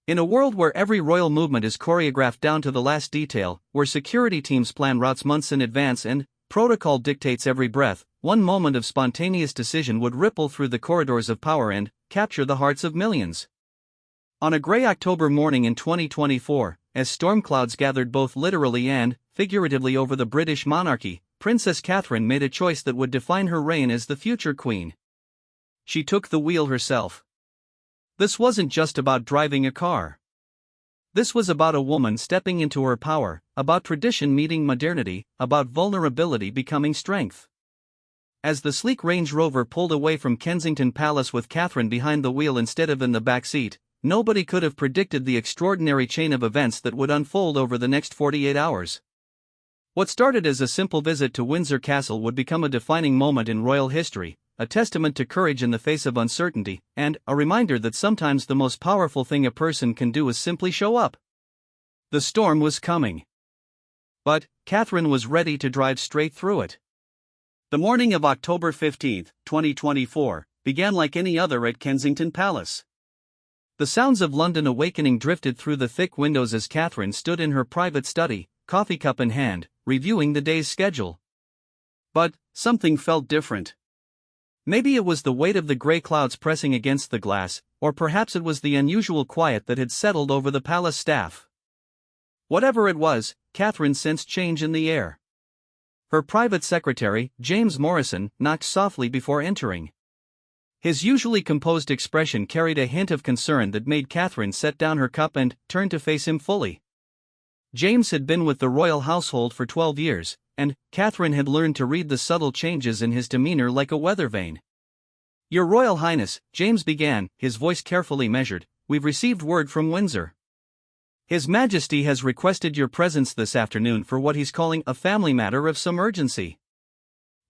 In a world where every royal movement is choreographed down to the last detail, where security teams plan routes months in advance and protocol dictates every breath, one moment of spontaneous decision would ripple through the corridors of power and capture the hearts of millions. On a gray October morning in 2024, as storm clouds gathered both literally and figuratively over the British monarchy, Princess Catherine made a choice that would define her reign as the future queen. She took the wheel herself. This wasn't just about driving a car. This was about a woman stepping into her power, about tradition meeting modernity, about vulnerability becoming strength. As the sleek Range Rover pulled away from Kensington Palace with Catherine behind the wheel instead of in the back seat, nobody could have predicted the extraordinary chain of events that would unfold over the next 48 hours. What started as a simple visit to Windsor Castle would become a defining moment in royal history, a testament to courage in the face of uncertainty, and a reminder that sometimes the most powerful thing a person can do is simply show up. The storm was coming. But Catherine was ready to drive straight through it. The morning of October 15, 2024, began like any other at Kensington Palace. The sounds of London awakening drifted through the thick windows as Catherine stood in her private study, coffee cup in hand, reviewing the day's schedule. But something felt different. Maybe it was the weight of the grey clouds pressing against the glass, or perhaps it was the unusual quiet that had settled over the palace staff. Whatever it was, Catherine sensed change in the air. Her private secretary, James Morrison, knocked softly before entering. His usually composed expression carried a hint of concern that made Catherine set down her cup and turn to face him fully. James had been with the royal household for 12 years, and Catherine had learned to read the subtle changes in his demeanor like a weather vane. "Your Royal Highness," James began, his voice carefully measured, "we've received word from Windsor. His Majesty has requested your presence this afternoon for what he's calling a family matter of some urgency."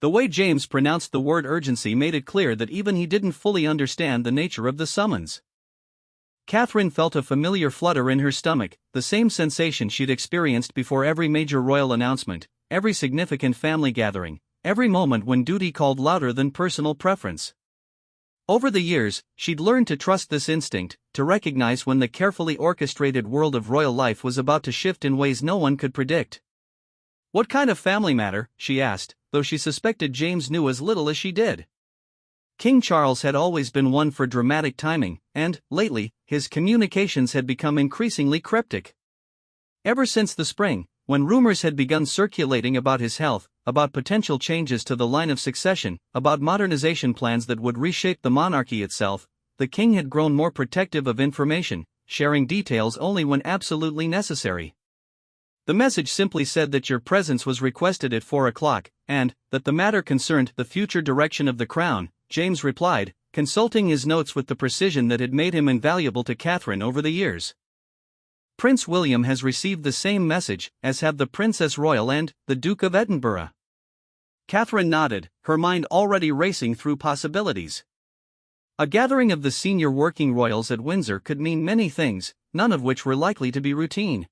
The way James pronounced the word urgency made it clear that even he didn't fully understand the nature of the summons. Catherine felt a familiar flutter in her stomach, the same sensation she'd experienced before every major royal announcement, every significant family gathering, every moment when duty called louder than personal preference. Over the years, she'd learned to trust this instinct, to recognize when the carefully orchestrated world of royal life was about to shift in ways no one could predict. "What kind of family matter?" she asked, though she suspected James knew as little as she did. King Charles had always been one for dramatic timing, and, lately, his communications had become increasingly cryptic. Ever since the spring, when rumors had begun circulating about his health, about potential changes to the line of succession, about modernization plans that would reshape the monarchy itself, the king had grown more protective of information, sharing details only when absolutely necessary. The message simply said that your presence was requested at 4 o'clock, and that the matter concerned the future direction of the crown, James replied, consulting his notes with the precision that had made him invaluable to Catherine over the years. "Prince William has received the same message, as have the Princess Royal and the Duke of Edinburgh." Catherine nodded, her mind already racing through possibilities. A gathering of the senior working royals at Windsor could mean many things, none of which were likely to be routine.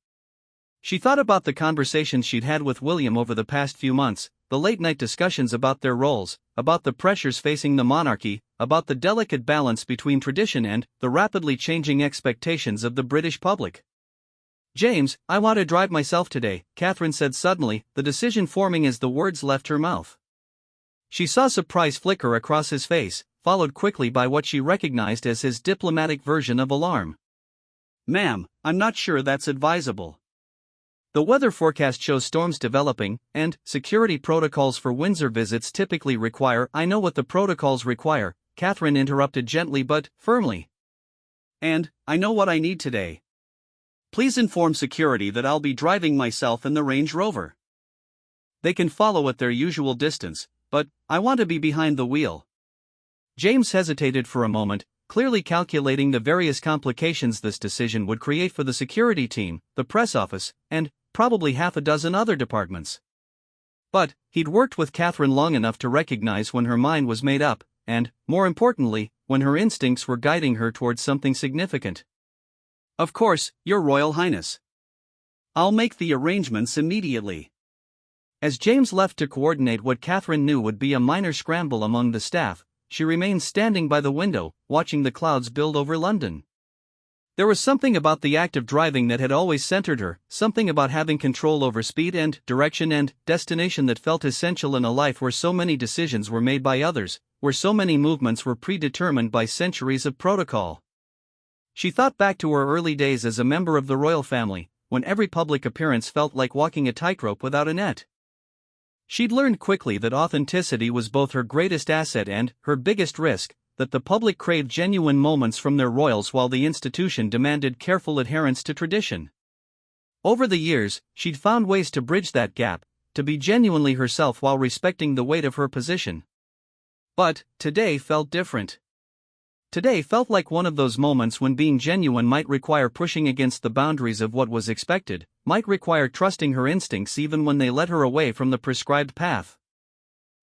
She thought about the conversations she'd had with William over the past few months, the late-night discussions about their roles, about the pressures facing the monarchy, about the delicate balance between tradition and the rapidly changing expectations of the British public. "James, I want to drive myself today," Catherine said suddenly, the decision forming as the words left her mouth. She saw surprise flicker across his face, followed quickly by what she recognized as his diplomatic version of alarm. "Ma'am, I'm not sure that's advisable. The weather forecast shows storms developing, and security protocols for Windsor visits typically require—" "I know what the protocols require," Catherine interrupted gently but firmly. "And I know what I need today. Please inform security that I'll be driving myself in the Range Rover. They can follow at their usual distance, but I want to be behind the wheel." James hesitated for a moment, clearly calculating the various complications this decision would create for the security team, the press office, and probably half a dozen other departments. But he'd worked with Catherine long enough to recognize when her mind was made up, and, more importantly, when her instincts were guiding her towards something significant. "Of course, Your Royal Highness. I'll make the arrangements immediately." As James left to coordinate what Catherine knew would be a minor scramble among the staff, she remained standing by the window, watching the clouds build over London. There was something about the act of driving that had always centered her, something about having control over speed and direction and destination that felt essential in a life where so many decisions were made by others, where so many movements were predetermined by centuries of protocol. She thought back to her early days as a member of the royal family, when every public appearance felt like walking a tightrope without a net. She'd learned quickly that authenticity was both her greatest asset and her biggest risk, that the public craved genuine moments from their royals while the institution demanded careful adherence to tradition. Over the years, she'd found ways to bridge that gap, to be genuinely herself while respecting the weight of her position. But today felt different. Today felt like one of those moments when being genuine might require pushing against the boundaries of what was expected, might require trusting her instincts even when they led her away from the prescribed path.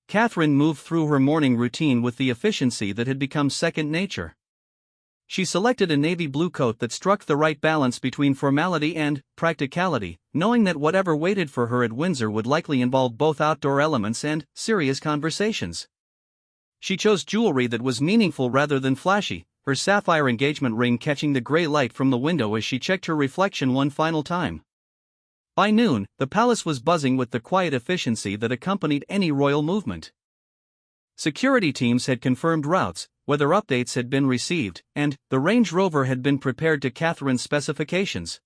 Catherine moved through her morning routine with the efficiency that had become second nature. She selected a navy blue coat that struck the right balance between formality and practicality, knowing that whatever waited for her at Windsor would likely involve both outdoor elements and serious conversations. She chose jewelry that was meaningful rather than flashy, her sapphire engagement ring catching the gray light from the window as she checked her reflection one final time. By noon, the palace was buzzing with the quiet efficiency that accompanied any royal movement. Security teams had confirmed routes, weather updates had been received, and the Range Rover had been prepared to Catherine's specifications.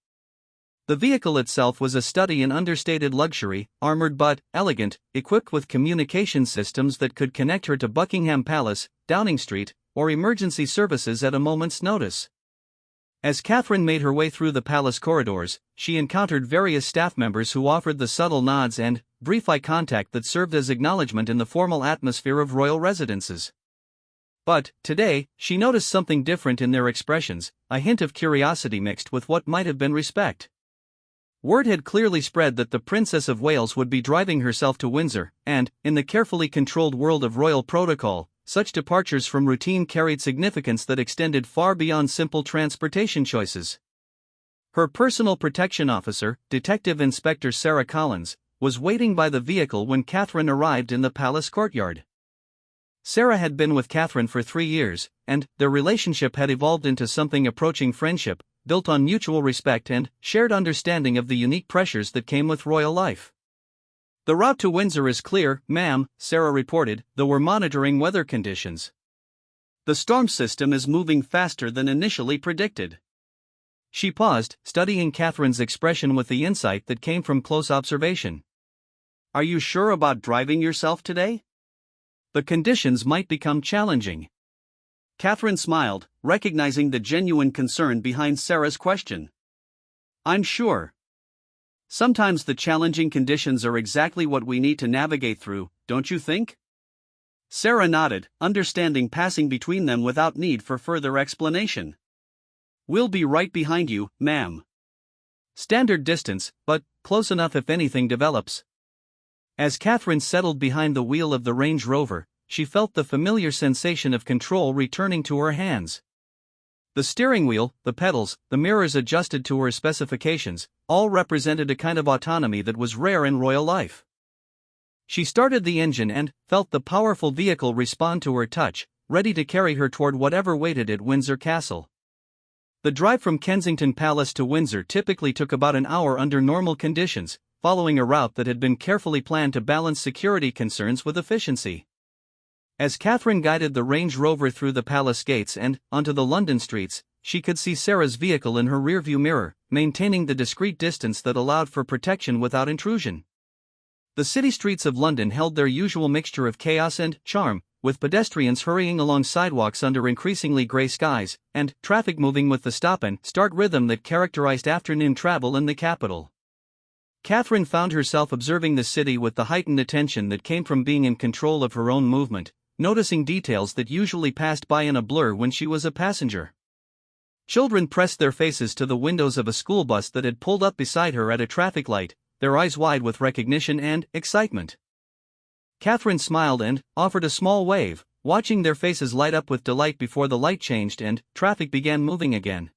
The vehicle itself was a study in understated luxury, armored but elegant, equipped with communication systems that could connect her to Buckingham Palace, Downing Street, or emergency services at a moment's notice. As Catherine made her way through the palace corridors, she encountered various staff members who offered the subtle nods and brief eye contact that served as acknowledgement in the formal atmosphere of royal residences. But, today, she noticed something different in their expressions, a hint of curiosity mixed with what might have been respect. Word had clearly spread that the Princess of Wales would be driving herself to Windsor, and, in the carefully controlled world of royal protocol, such departures from routine carried significance that extended far beyond simple transportation choices. Her personal protection officer, Detective Inspector Sarah Collins, was waiting by the vehicle when Catherine arrived in the palace courtyard. Sarah had been with Catherine for 3 years, and their relationship had evolved into something approaching friendship, built on mutual respect and shared understanding of the unique pressures that came with royal life. "The route to Windsor is clear, ma'am," Sarah reported, "though we're monitoring weather conditions. The storm system is moving faster than initially predicted." She paused, studying Catherine's expression with the insight that came from close observation. "Are you sure about driving yourself today? The conditions might become challenging." Catherine smiled, recognizing the genuine concern behind Sarah's question. "I'm sure. Sometimes the challenging conditions are exactly what we need to navigate through, don't you think?" Sarah nodded, understanding passing between them without need for further explanation. "We'll be right behind you, ma'am." Standard distance, but close enough if anything develops. As Catherine settled behind the wheel of the Range Rover, she felt the familiar sensation of control returning to her hands. The steering wheel, the pedals, the mirrors adjusted to her specifications, all represented a kind of autonomy that was rare in royal life. She started the engine and felt the powerful vehicle respond to her touch, ready to carry her toward whatever waited at Windsor Castle. The drive from Kensington Palace to Windsor typically took about an hour under normal conditions, following a route that had been carefully planned to balance security concerns with efficiency. As Catherine guided the Range Rover through the palace gates and onto the London streets, she could see Sarah's vehicle in her rearview mirror, maintaining the discreet distance that allowed for protection without intrusion. The city streets of London held their usual mixture of chaos and charm, with pedestrians hurrying along sidewalks under increasingly gray skies, and traffic moving with the stop-and-start rhythm that characterized afternoon travel in the capital. Catherine found herself observing the city with the heightened attention that came from being in control of her own movement, noticing details that usually passed by in a blur when she was a passenger. Children pressed their faces to the windows of a school bus that had pulled up beside her at a traffic light, their eyes wide with recognition and excitement. Catherine smiled and offered a small wave, watching their faces light up with delight before the light changed and traffic began moving again.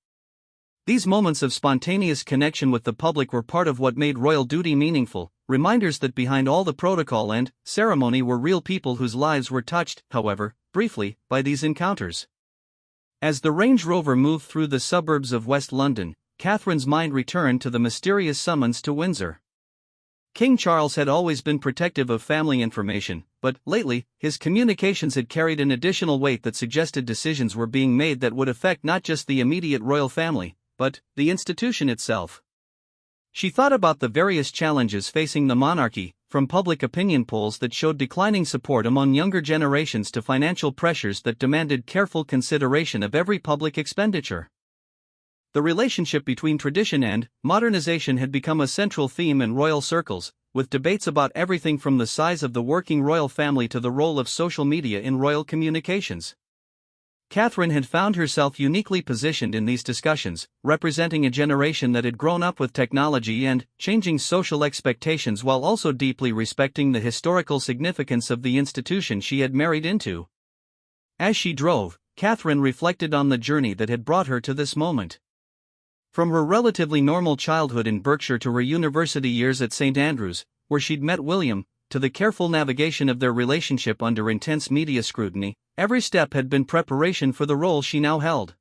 These moments of spontaneous connection with the public were part of what made royal duty meaningful, reminders that behind all the protocol and ceremony were real people whose lives were touched, however, briefly, by these encounters. As the Range Rover moved through the suburbs of West London, Catherine's mind returned to the mysterious summons to Windsor. King Charles had always been protective of family information, but lately, his communications had carried an additional weight that suggested decisions were being made that would affect not just the immediate royal family, but the institution itself. She thought about the various challenges facing the monarchy, from public opinion polls that showed declining support among younger generations to financial pressures that demanded careful consideration of every public expenditure. The relationship between tradition and modernization had become a central theme in royal circles, with debates about everything from the size of the working royal family to the role of social media in royal communications. Catherine had found herself uniquely positioned in these discussions, representing a generation that had grown up with technology and changing social expectations while also deeply respecting the historical significance of the institution she had married into. As she drove, Catherine reflected on the journey that had brought her to this moment. From her relatively normal childhood in Berkshire to her university years at St. Andrews, where she'd met William, to the careful navigation of their relationship under intense media scrutiny, every step had been preparation for the role she now held.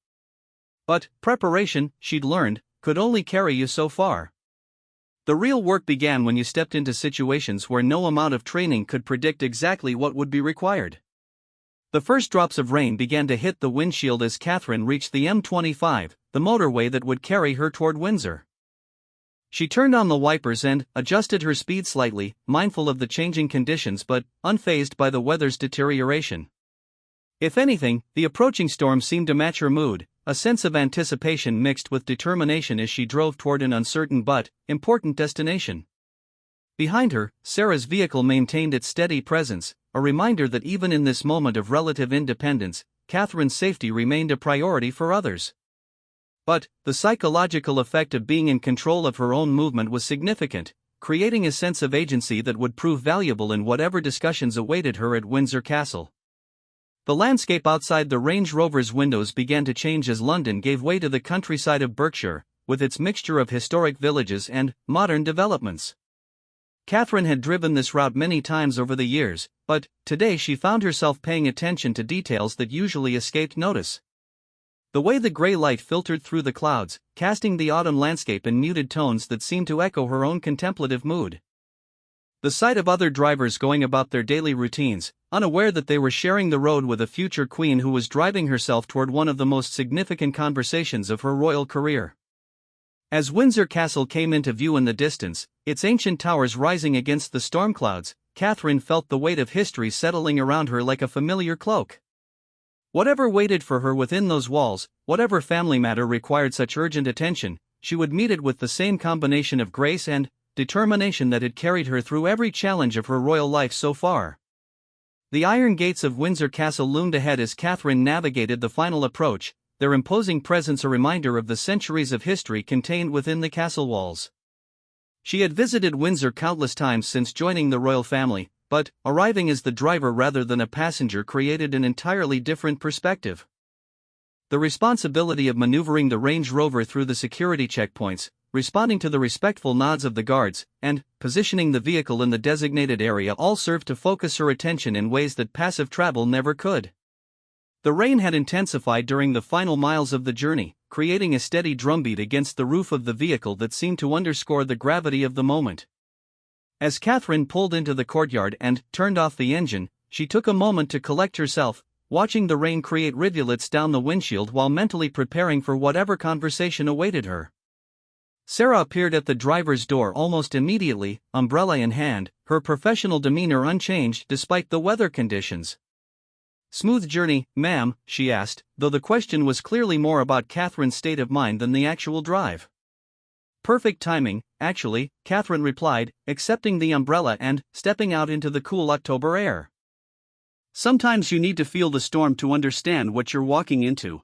But preparation, she'd learned, could only carry you so far. The real work began when you stepped into situations where no amount of training could predict exactly what would be required. The first drops of rain began to hit the windshield as Catherine reached the M25, the motorway that would carry her toward Windsor. She turned on the wipers and adjusted her speed slightly, mindful of the changing conditions but unfazed by the weather's deterioration. If anything, the approaching storm seemed to match her mood, a sense of anticipation mixed with determination as she drove toward an uncertain but important destination. Behind her, Sarah's vehicle maintained its steady presence, a reminder that even in this moment of relative independence, Catherine's safety remained a priority for others. But the psychological effect of being in control of her own movement was significant, creating a sense of agency that would prove valuable in whatever discussions awaited her at Windsor Castle. The landscape outside the Range Rover's windows began to change as London gave way to the countryside of Berkshire, with its mixture of historic villages and modern developments. Catherine had driven this route many times over the years, but today she found herself paying attention to details that usually escaped notice. The way the gray light filtered through the clouds, casting the autumn landscape in muted tones that seemed to echo her own contemplative mood. The sight of other drivers going about their daily routines, unaware that they were sharing the road with a future queen who was driving herself toward one of the most significant conversations of her royal career. As Windsor Castle came into view in the distance, its ancient towers rising against the storm clouds, Catherine felt the weight of history settling around her like a familiar cloak. Whatever waited for her within those walls, whatever family matter required such urgent attention, she would meet it with the same combination of grace and determination that had carried her through every challenge of her royal life so far. The iron gates of Windsor Castle loomed ahead as Catherine navigated the final approach, their imposing presence a reminder of the centuries of history contained within the castle walls. She had visited Windsor countless times since joining the royal family, but arriving as the driver rather than a passenger created an entirely different perspective. The responsibility of maneuvering the Range Rover through the security checkpoints, responding to the respectful nods of the guards, and positioning the vehicle in the designated area all served to focus her attention in ways that passive travel never could. The rain had intensified during the final miles of the journey, creating a steady drumbeat against the roof of the vehicle that seemed to underscore the gravity of the moment. As Catherine pulled into the courtyard and turned off the engine, she took a moment to collect herself, watching the rain create rivulets down the windshield while mentally preparing for whatever conversation awaited her. Sarah appeared at the driver's door almost immediately, umbrella in hand, her professional demeanor unchanged despite the weather conditions. "Smooth journey, ma'am?" she asked, though the question was clearly more about Catherine's state of mind than the actual drive. "Perfect timing, actually," Catherine replied, accepting the umbrella and stepping out into the cool October air. "Sometimes you need to feel the storm to understand what you're walking into."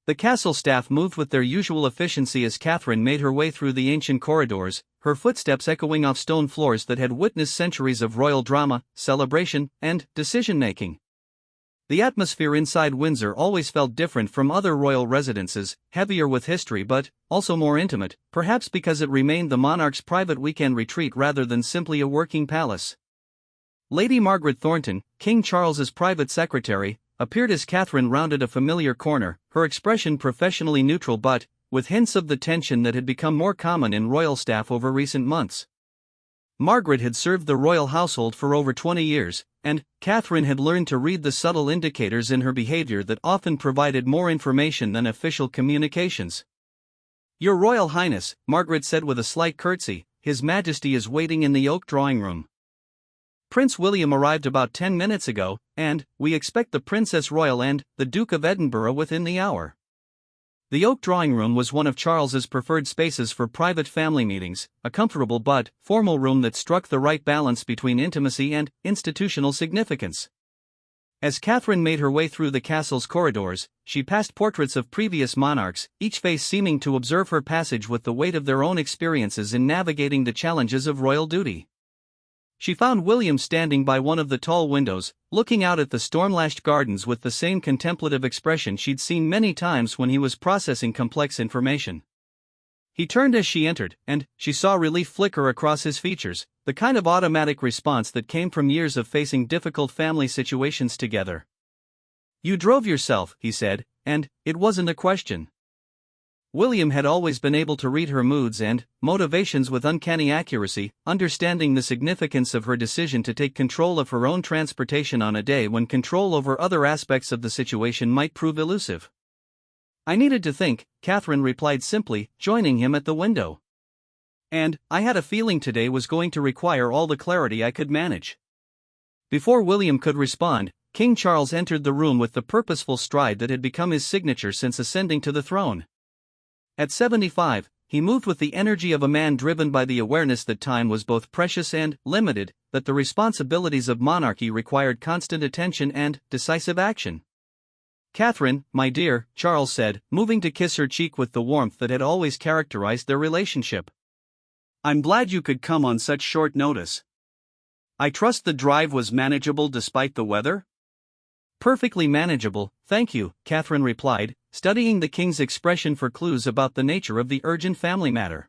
The castle staff moved with their usual efficiency as Catherine made her way through the ancient corridors, her footsteps echoing off stone floors that had witnessed centuries of royal drama, celebration, and decision-making. The atmosphere inside Windsor always felt different from other royal residences, heavier with history but also more intimate, perhaps because it remained the monarch's private weekend retreat rather than simply a working palace. Lady Margaret Thornton, King Charles's private secretary, appeared as Catherine rounded a familiar corner, her expression professionally neutral but with hints of the tension that had become more common in royal staff over recent months. Margaret had served the royal household for over 20 years, and Catherine had learned to read the subtle indicators in her behavior that often provided more information than official communications. "Your Royal Highness," Margaret said with a slight curtsy, "His Majesty is waiting in the oak drawing room. Prince William arrived about 10 minutes ago, and we expect the Princess Royal and the Duke of Edinburgh within the hour." The oak drawing room was one of Charles's preferred spaces for private family meetings, a comfortable but formal room that struck the right balance between intimacy and institutional significance. As Catherine made her way through the castle's corridors, she passed portraits of previous monarchs, each face seeming to observe her passage with the weight of their own experiences in navigating the challenges of royal duty. She found William standing by one of the tall windows, looking out at the storm-lashed gardens with the same contemplative expression she'd seen many times when he was processing complex information. He turned as she entered, and she saw relief flicker across his features, the kind of automatic response that came from years of facing difficult family situations together. "You drove yourself," he said, "and it wasn't a question." William had always been able to read her moods and motivations with uncanny accuracy, understanding the significance of her decision to take control of her own transportation on a day when control over other aspects of the situation might prove elusive. "I needed to think," Catherine replied simply, joining him at the window. "And I had a feeling today was going to require all the clarity I could manage." Before William could respond, King Charles entered the room with the purposeful stride that had become his signature since ascending to the throne. At 75, he moved with the energy of a man driven by the awareness that time was both precious and limited, that the responsibilities of monarchy required constant attention and decisive action. "Catherine, my dear," Charles said, moving to kiss her cheek with the warmth that had always characterized their relationship. "I'm glad you could come on such short notice. I trust the drive was manageable despite the weather?" "Perfectly manageable, thank you," Catherine replied, studying the king's expression for clues about the nature of the urgent family matter.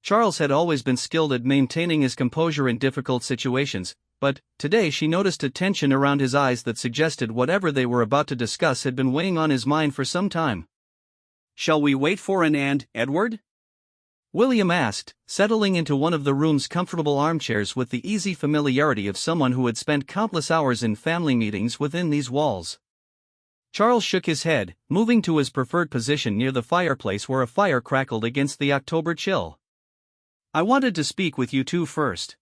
Charles had always been skilled at maintaining his composure in difficult situations, but today she noticed a tension around his eyes that suggested whatever they were about to discuss had been weighing on his mind for some time. "Shall we wait for Anne and Edward?" William asked, settling into one of the room's comfortable armchairs with the easy familiarity of someone who had spent countless hours in family meetings within these walls. Charles shook his head, moving to his preferred position near the fireplace where a fire crackled against the October chill. "I wanted to speak with you two first.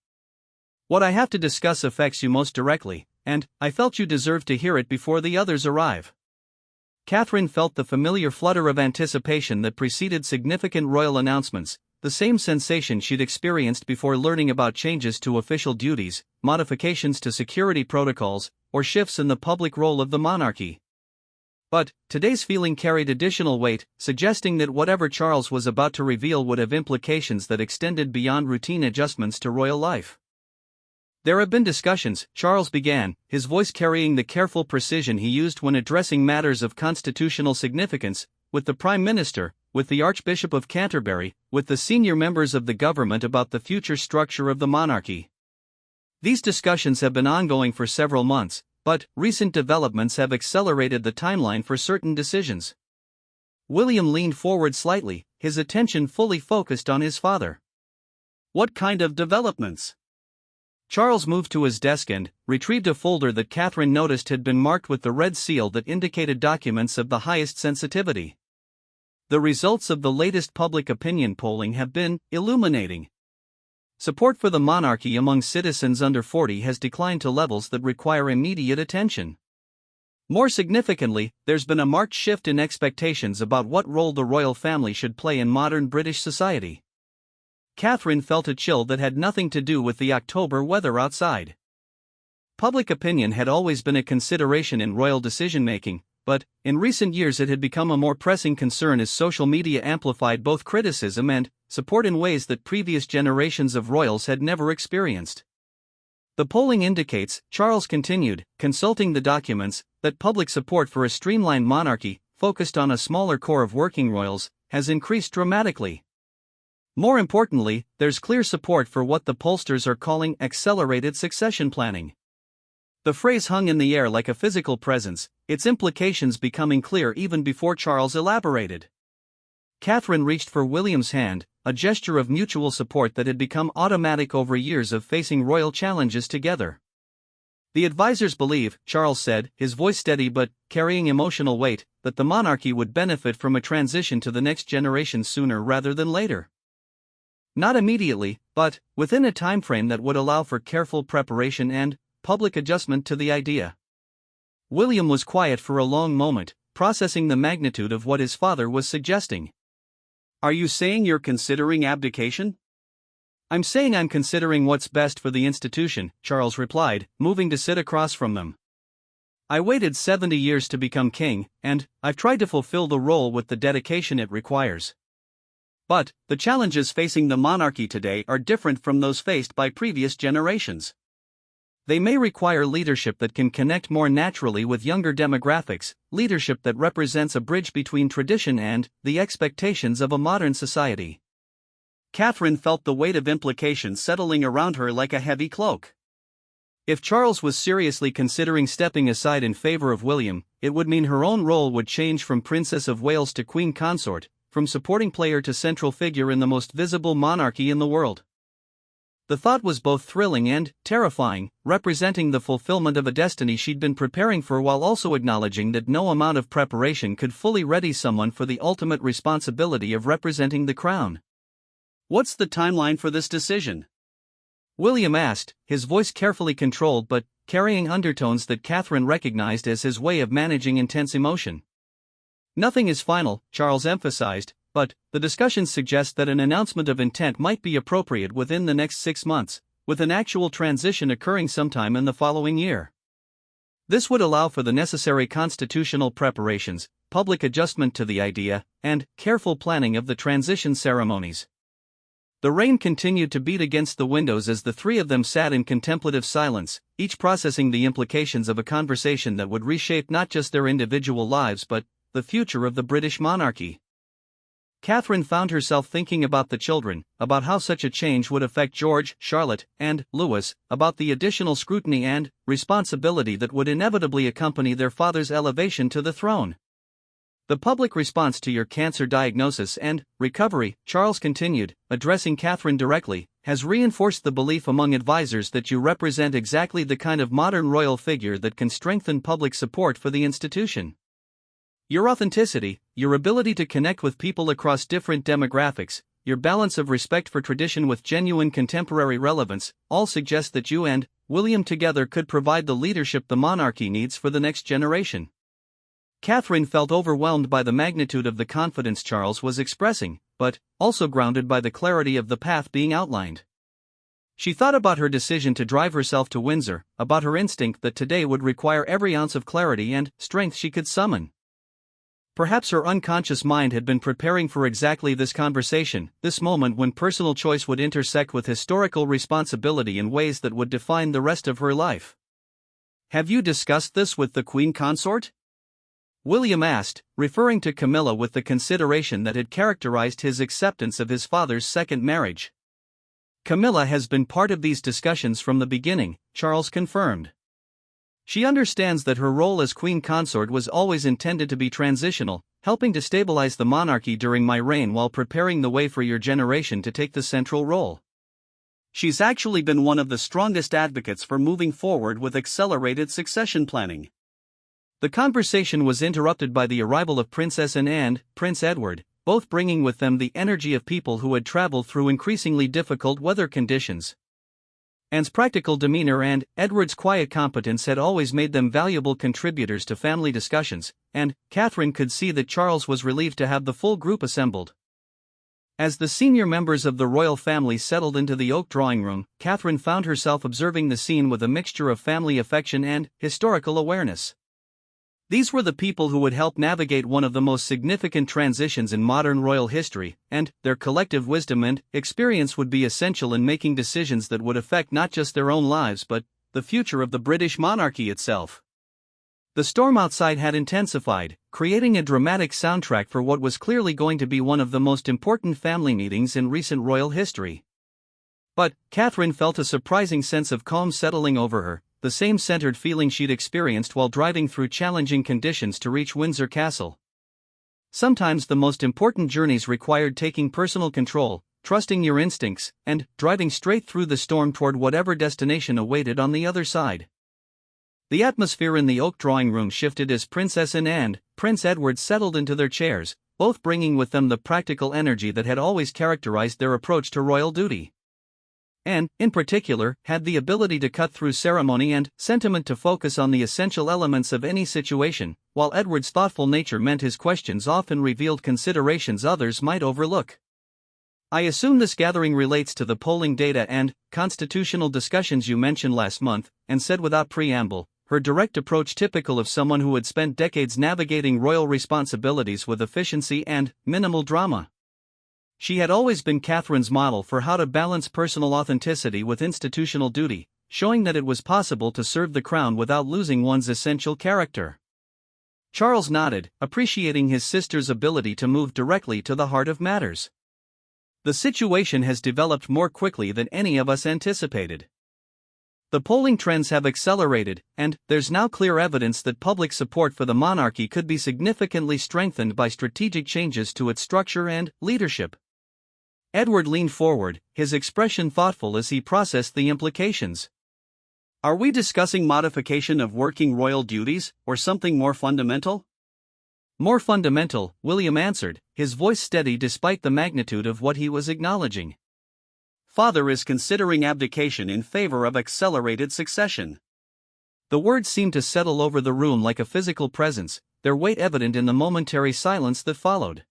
What I have to discuss affects you most directly, and I felt you deserved to hear it before the others arrive." Catherine felt the familiar flutter of anticipation that preceded significant royal announcements, the same sensation she'd experienced before learning about changes to official duties, modifications to security protocols, or shifts in the public role of the monarchy. But today's feeling carried additional weight, suggesting that whatever Charles was about to reveal would have implications that extended beyond routine adjustments to royal life. "There have been discussions," Charles began, his voice carrying the careful precision he used when addressing matters of constitutional significance, "with the Prime Minister, with the Archbishop of Canterbury, with the senior members of the government about the future structure of the monarchy. These discussions have been ongoing for several months, but recent developments have accelerated the timeline for certain decisions." William leaned forward slightly, his attention fully focused on his father. "What kind of developments?" Charles moved to his desk and retrieved a folder that Catherine noticed had been marked with the red seal that indicated documents of the highest sensitivity. "The results of the latest public opinion polling have been illuminating. Support for the monarchy among citizens under 40 has declined to levels that require immediate attention. More significantly, there's been a marked shift in expectations about what role the royal family should play in modern British society." Catherine felt a chill that had nothing to do with the October weather outside. Public opinion had always been a consideration in royal decision-making, but in recent years it had become a more pressing concern as social media amplified both criticism and support in ways that previous generations of royals had never experienced. "The polling indicates," Charles continued, consulting the documents, "that public support for a streamlined monarchy, focused on a smaller core of working royals, has increased dramatically. More importantly, there's clear support for what the pollsters are calling accelerated succession planning. The phrase hung in the air like a physical presence, its implications becoming clear even before Charles elaborated. Catherine reached for William's hand, a gesture of mutual support that had become automatic over years of facing royal challenges together. The advisors believe, Charles said, his voice steady but carrying emotional weight, that the monarchy would benefit from a transition to the next generation sooner rather than later. Not immediately, but within a timeframe that would allow for careful preparation and public adjustment to the idea. William was quiet for a long moment, processing the magnitude of what his father was suggesting. "Are you saying you're considering abdication?" "I'm saying I'm considering what's best for the institution," Charles replied, moving to sit across from them. "I waited 70 years to become king, and I've tried to fulfill the role with the dedication it requires. But the challenges facing the monarchy today are different from those faced by previous generations. They may require leadership that can connect more naturally with younger demographics, leadership that represents a bridge between tradition and the expectations of a modern society." Catherine felt the weight of implications settling around her like a heavy cloak. If Charles was seriously considering stepping aside in favor of William, it would mean her own role would change from Princess of Wales to Queen Consort, from supporting player to central figure in the most visible monarchy in the world. The thought was both thrilling and terrifying, representing the fulfillment of a destiny she'd been preparing for while also acknowledging that no amount of preparation could fully ready someone for the ultimate responsibility of representing the crown. "What's the timeline for this decision?" William asked, his voice carefully controlled but carrying undertones that Catherine recognized as his way of managing intense emotion. "Nothing is final," Charles emphasized, "but the discussions suggest that an announcement of intent might be appropriate within the next 6 months, with an actual transition occurring sometime in the following year. This would allow for the necessary constitutional preparations, public adjustment to the idea, and careful planning of the transition ceremonies." The rain continued to beat against the windows as the three of them sat in contemplative silence, each processing the implications of a conversation that would reshape not just their individual lives but the future of the British monarchy. Catherine found herself thinking about the children, about how such a change would affect George, Charlotte, and Louis, about the additional scrutiny and responsibility that would inevitably accompany their father's elevation to the throne. "The public response to your cancer diagnosis and recovery," Charles continued, addressing Catherine directly, "has reinforced the belief among advisors that you represent exactly the kind of modern royal figure that can strengthen public support for the institution. Your authenticity, your ability to connect with people across different demographics, your balance of respect for tradition with genuine contemporary relevance, all suggest that you and William together could provide the leadership the monarchy needs for the next generation." Catherine felt overwhelmed by the magnitude of the confidence Charles was expressing, but also grounded by the clarity of the path being outlined. She thought about her decision to drive herself to Windsor, about her instinct that today would require every ounce of clarity and strength she could summon. Perhaps her unconscious mind had been preparing for exactly this conversation, this moment when personal choice would intersect with historical responsibility in ways that would define the rest of her life. "Have you discussed this with the Queen Consort?" William asked, referring to Camilla with the consideration that had characterized his acceptance of his father's second marriage. "Camilla has been part of these discussions from the beginning," Charles confirmed. "She understands that her role as Queen Consort was always intended to be transitional, helping to stabilize the monarchy during my reign while preparing the way for your generation to take the central role. She's actually been one of the strongest advocates for moving forward with accelerated succession planning." The conversation was interrupted by the arrival of Princess Anne and Prince Edward, both bringing with them the energy of people who had traveled through increasingly difficult weather conditions. Anne's practical demeanor and Edward's quiet competence had always made them valuable contributors to family discussions, and Catherine could see that Charles was relieved to have the full group assembled. As the senior members of the royal family settled into the oak drawing room, Catherine found herself observing the scene with a mixture of family affection and historical awareness. These were the people who would help navigate one of the most significant transitions in modern royal history, and their collective wisdom and experience would be essential in making decisions that would affect not just their own lives but the future of the British monarchy itself. The storm outside had intensified, creating a dramatic soundtrack for what was clearly going to be one of the most important family meetings in recent royal history. But Catherine felt a surprising sense of calm settling over her, the same centered feeling she'd experienced while driving through challenging conditions to reach Windsor Castle. Sometimes the most important journeys required taking personal control, trusting your instincts, and driving straight through the storm toward whatever destination awaited on the other side. The atmosphere in the oak drawing room shifted as Princess Anne and Prince Edward settled into their chairs, both bringing with them the practical energy that had always characterized their approach to royal duty. Anne, in particular, had the ability to cut through ceremony and sentiment to focus on the essential elements of any situation, while Edward's thoughtful nature meant his questions often revealed considerations others might overlook. "I assume this gathering relates to the polling data and constitutional discussions you mentioned last month," Anne said without preamble, her direct approach typical of someone who had spent decades navigating royal responsibilities with efficiency and minimal drama. She had always been Catherine's model for how to balance personal authenticity with institutional duty, showing that it was possible to serve the crown without losing one's essential character. Charles nodded, appreciating his sister's ability to move directly to the heart of matters. "The situation has developed more quickly than any of us anticipated. The polling trends have accelerated, and there's now clear evidence that public support for the monarchy could be significantly strengthened by strategic changes to its structure and leadership." Edward leaned forward, his expression thoughtful as he processed the implications. "Are we discussing modification of working royal duties, or something more fundamental?" "More fundamental," William answered, his voice steady despite the magnitude of what he was acknowledging. "Father is considering abdication in favor of accelerated succession." The words seemed to settle over the room like a physical presence, their weight evident in the momentary silence that followed.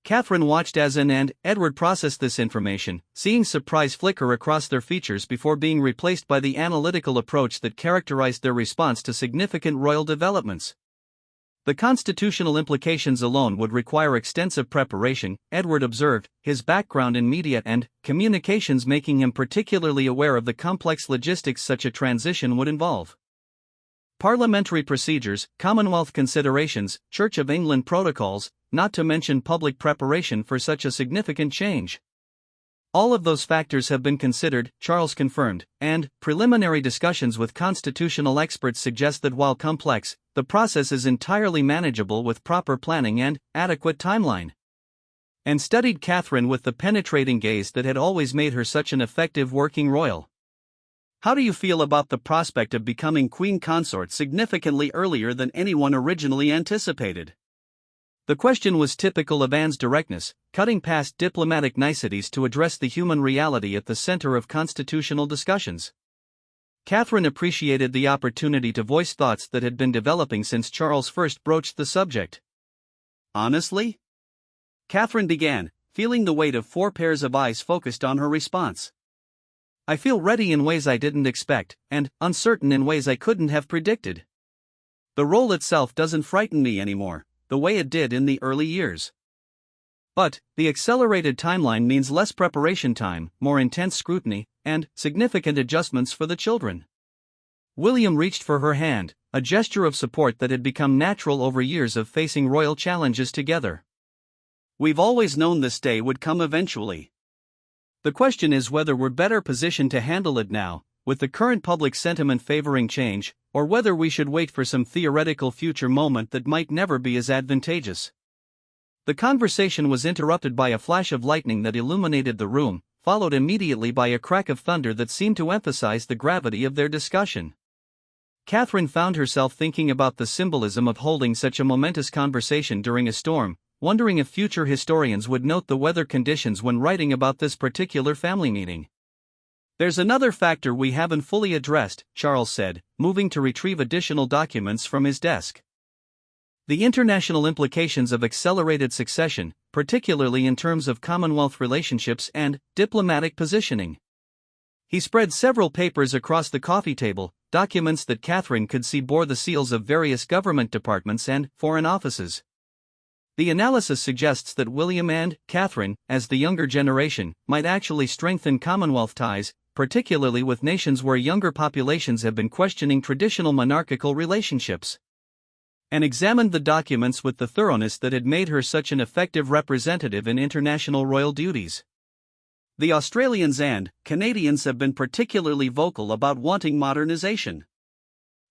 Catherine watched as Anne and Edward processed this information, seeing surprise flicker across their features before being replaced by the analytical approach that characterized their response to significant royal developments. The constitutional implications alone would require extensive preparation, Edward observed, his background in media and communications making him particularly aware of the complex logistics such a transition would involve. Parliamentary procedures, Commonwealth considerations, Church of England protocols, not to mention public preparation for such a significant change. "All of those factors have been considered," Charles confirmed, "and preliminary discussions with constitutional experts suggest that while complex, the process is entirely manageable with proper planning and adequate timeline." And studied Catherine with the penetrating gaze that had always made her such an effective working royal. "How do you feel about the prospect of becoming Queen Consort significantly earlier than anyone originally anticipated?" The question was typical of Anne's directness, cutting past diplomatic niceties to address the human reality at the center of constitutional discussions. Catherine appreciated the opportunity to voice thoughts that had been developing since Charles first broached the subject. "Honestly?" Catherine began, feeling the weight of 4 pairs of eyes focused on her response. "I feel ready in ways I didn't expect, and uncertain in ways I couldn't have predicted. The role itself doesn't frighten me anymore, the way it did in the early years. But the accelerated timeline means less preparation time, more intense scrutiny, and significant adjustments for the children." William reached for her hand, a gesture of support that had become natural over years of facing royal challenges together. "We've always known this day would come eventually. The question is whether we're better positioned to handle it now, with the current public sentiment favoring change, or whether we should wait for some theoretical future moment that might never be as advantageous." The conversation was interrupted by a flash of lightning that illuminated the room, followed immediately by a crack of thunder that seemed to emphasize the gravity of their discussion. Catherine found herself thinking about the symbolism of holding such a momentous conversation during a storm, wondering if future historians would note the weather conditions when writing about this particular family meeting. "There's another factor we haven't fully addressed," Charles said, moving to retrieve additional documents from his desk. "The international implications of accelerated succession, particularly in terms of Commonwealth relationships and diplomatic positioning." He spread several papers across the coffee table, documents that Catherine could see bore the seals of various government departments and foreign offices. The analysis suggests that William and Catherine, as the younger generation, might actually strengthen Commonwealth ties, particularly with nations where younger populations have been questioning traditional monarchical relationships. And examined the documents with the thoroughness that had made her such an effective representative in international royal duties. The Australians and Canadians have been particularly vocal about wanting modernization.